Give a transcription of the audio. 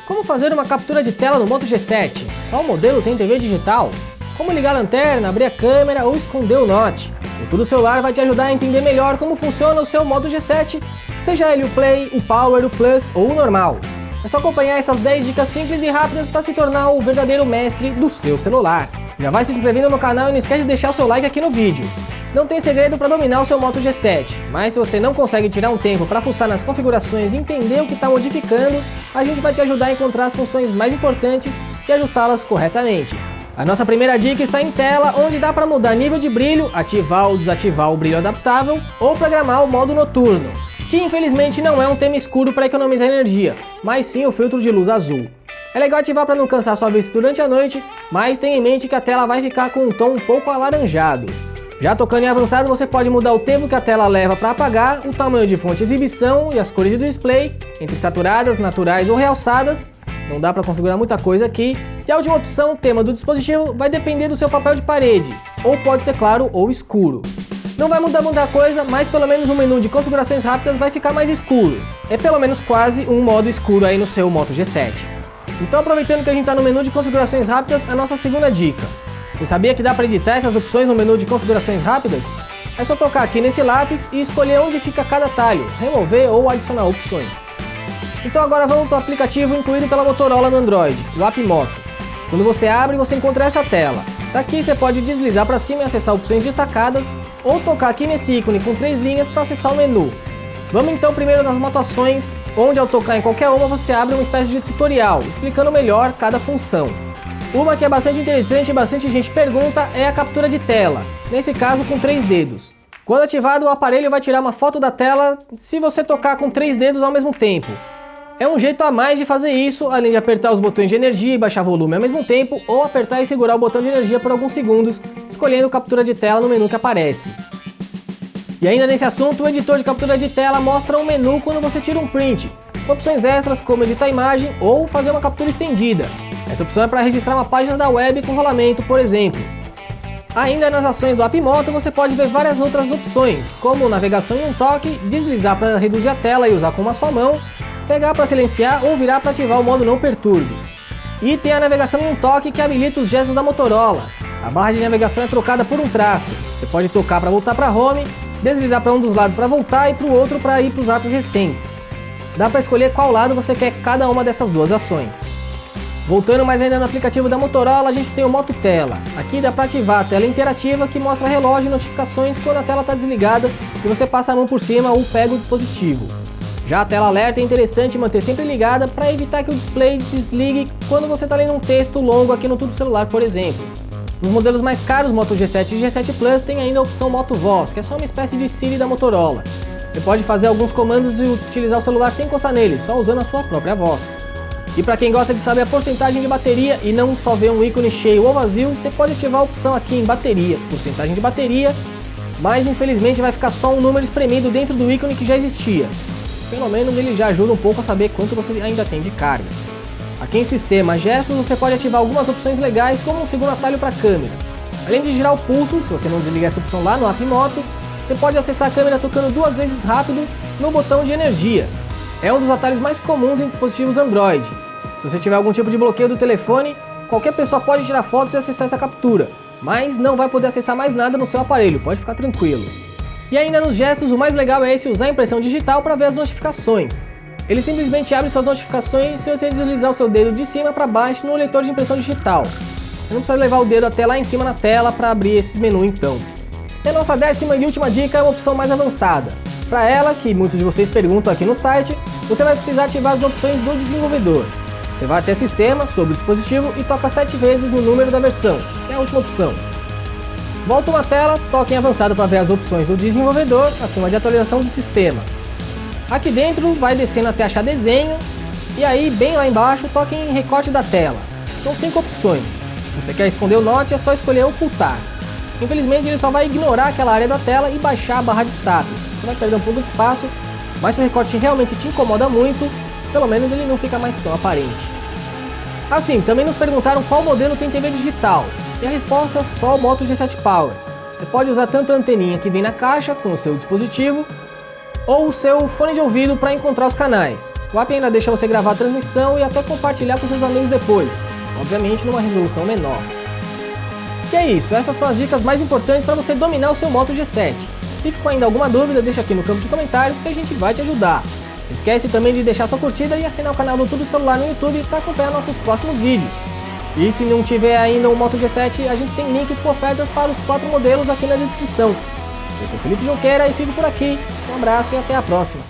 Como fazer uma captura de tela no Moto G7? Qual modelo tem TV digital? Como ligar a lanterna, abrir a câmera ou esconder o Note? O Tudo Celular vai te ajudar a entender melhor como funciona o seu Moto G7, seja ele o Play, o Power, o Plus ou o normal. É só acompanhar essas 10 dicas simples e rápidas para se tornar o verdadeiro mestre do seu celular. Já vai se inscrevendo no canal e não esquece de deixar o seu like aqui no vídeo. Não tem segredo para dominar o seu Moto G7, mas se você não consegue tirar um tempo para fuçar nas configurações e entender o que está modificando, a gente vai te ajudar a encontrar as funções mais importantes e ajustá-las corretamente. A nossa primeira dica está em tela, onde dá para mudar nível de brilho, ativar ou desativar o brilho adaptável ou programar o modo noturno, que infelizmente não é um tema escuro para economizar energia, mas sim o filtro de luz azul. É legal ativar para não cansar sua vista durante a noite, mas tenha em mente que a tela vai ficar com um tom um pouco alaranjado. Já tocando em avançado, você pode mudar o tempo que a tela leva para apagar, o tamanho de fonte de exibição e as cores do display, entre saturadas, naturais ou realçadas. Não dá para configurar muita coisa aqui. E a última opção, o tema do dispositivo, vai depender do seu papel de parede, ou pode ser claro ou escuro. Não vai mudar muita coisa, mas pelo menos o menu de configurações rápidas vai ficar mais escuro. É pelo menos quase um modo escuro aí no seu Moto G7. Então, aproveitando que a gente está no menu de configurações rápidas, a nossa segunda dica. Você sabia que dá para editar essas opções no menu de configurações rápidas? É só tocar aqui nesse lápis e escolher onde fica cada atalho, remover ou adicionar opções. Então agora vamos para o aplicativo incluído pela Motorola no Android, o App Moto. Quando você abre, você encontra essa tela. Daqui você pode deslizar para cima e acessar opções destacadas, ou tocar aqui nesse ícone com 3 linhas para acessar o menu. Vamos então primeiro nas motações, onde ao tocar em qualquer uma você abre uma espécie de tutorial, explicando melhor cada função. Uma que é bastante interessante e bastante gente pergunta é a captura de tela, nesse caso com 3 dedos. Quando ativado, o aparelho vai tirar uma foto da tela se você tocar com 3 dedos ao mesmo tempo. É um jeito a mais de fazer isso, além de apertar os botões de energia e baixar volume ao mesmo tempo, ou apertar e segurar o botão de energia por alguns segundos, escolhendo captura de tela no menu que aparece. E ainda nesse assunto, o editor de captura de tela mostra um menu quando você tira um print, com opções extras como editar a imagem ou fazer uma captura estendida. Essa opção é para registrar uma página da web com rolamento, por exemplo. Ainda nas ações do App Moto você pode ver várias outras opções, como navegação em um toque, deslizar para reduzir a tela e usar com uma só mão, pegar para silenciar ou virar para ativar o modo não perturbe. E tem a navegação em um toque que habilita os gestos da Motorola. A barra de navegação é trocada por um traço. Você pode tocar para voltar para home, deslizar para um dos lados para voltar e para o outro para ir para os apps recentes. Dá para escolher qual lado você quer cada uma dessas duas ações. Voltando mais ainda no aplicativo da Motorola, a gente tem o Moto Tela. Aqui dá para ativar a tela interativa que mostra relógio e notificações quando a tela está desligada e você passa a mão por cima ou pega o dispositivo. Já a tela alerta é interessante manter sempre ligada para evitar que o display desligue quando você está lendo um texto longo aqui no Tudo Celular, por exemplo. Nos modelos mais caros, Moto G7 e G7 Plus, tem ainda a opção Moto Voz, que é só uma espécie de Siri da Motorola. Você pode fazer alguns comandos e utilizar o celular sem encostar nele, só usando a sua própria voz. E para quem gosta de saber a porcentagem de bateria e não só ver um ícone cheio ou vazio, você pode ativar a opção aqui em bateria, porcentagem de bateria, mas infelizmente vai ficar só um número espremido dentro do ícone que já existia. Pelo menos ele já ajuda um pouco a saber quanto você ainda tem de carga. Aqui em Sistema Gestos você pode ativar algumas opções legais, como um segundo atalho para a câmera. Além de girar o pulso, se você não desligar essa opção lá no App Moto, você pode acessar a câmera tocando 2 vezes rápido no botão de energia. É um dos atalhos mais comuns em dispositivos Android. Se você tiver algum tipo de bloqueio do telefone, qualquer pessoa pode tirar fotos e acessar essa captura, mas não vai poder acessar mais nada no seu aparelho, pode ficar tranquilo. E ainda nos gestos, o mais legal é esse usar a impressão digital para ver as notificações. Ele simplesmente abre suas notificações se você deslizar o seu dedo de cima para baixo no leitor de impressão digital. Você não precisa levar o dedo até lá em cima na tela para abrir esse menu então. E a nossa 10ª e última dica é uma opção mais avançada. Para ela, que muitos de vocês perguntam aqui no site, você vai precisar ativar as opções do desenvolvedor. Você vai até Sistema, sobre o dispositivo e toca 7 vezes no número da versão, que é a última opção. Volta uma tela, toque em avançado para ver as opções do desenvolvedor, acima de atualização do sistema. Aqui dentro vai descendo até achar desenho, e aí bem lá embaixo toque em recorte da tela. São 5 opções. Se você quer esconder o Note é só escolher ocultar. Infelizmente ele só vai ignorar aquela área da tela e baixar a barra de status. Você vai perder um pouco de espaço, mas se o recorte realmente te incomoda muito, pelo menos ele não fica mais tão aparente. Assim, também nos perguntaram qual modelo tem TV digital, e a resposta é só o Moto G7 Power. Você pode usar tanto a anteninha que vem na caixa com o seu dispositivo, ou o seu fone de ouvido para encontrar os canais. O app ainda deixa você gravar a transmissão e até compartilhar com seus amigos depois, obviamente numa resolução menor. E é isso, essas são as dicas mais importantes para você dominar o seu Moto G7. Se ficou ainda alguma dúvida, deixa aqui no campo de comentários que a gente vai te ajudar. Não esquece também de deixar sua curtida e assinar o canal do Tudo Celular no YouTube para acompanhar nossos próximos vídeos. E se não tiver ainda um Moto G7, a gente tem links com ofertas para os 4 modelos aqui na descrição. Eu sou Felipe Junqueira e fico por aqui. Um abraço e até a próxima.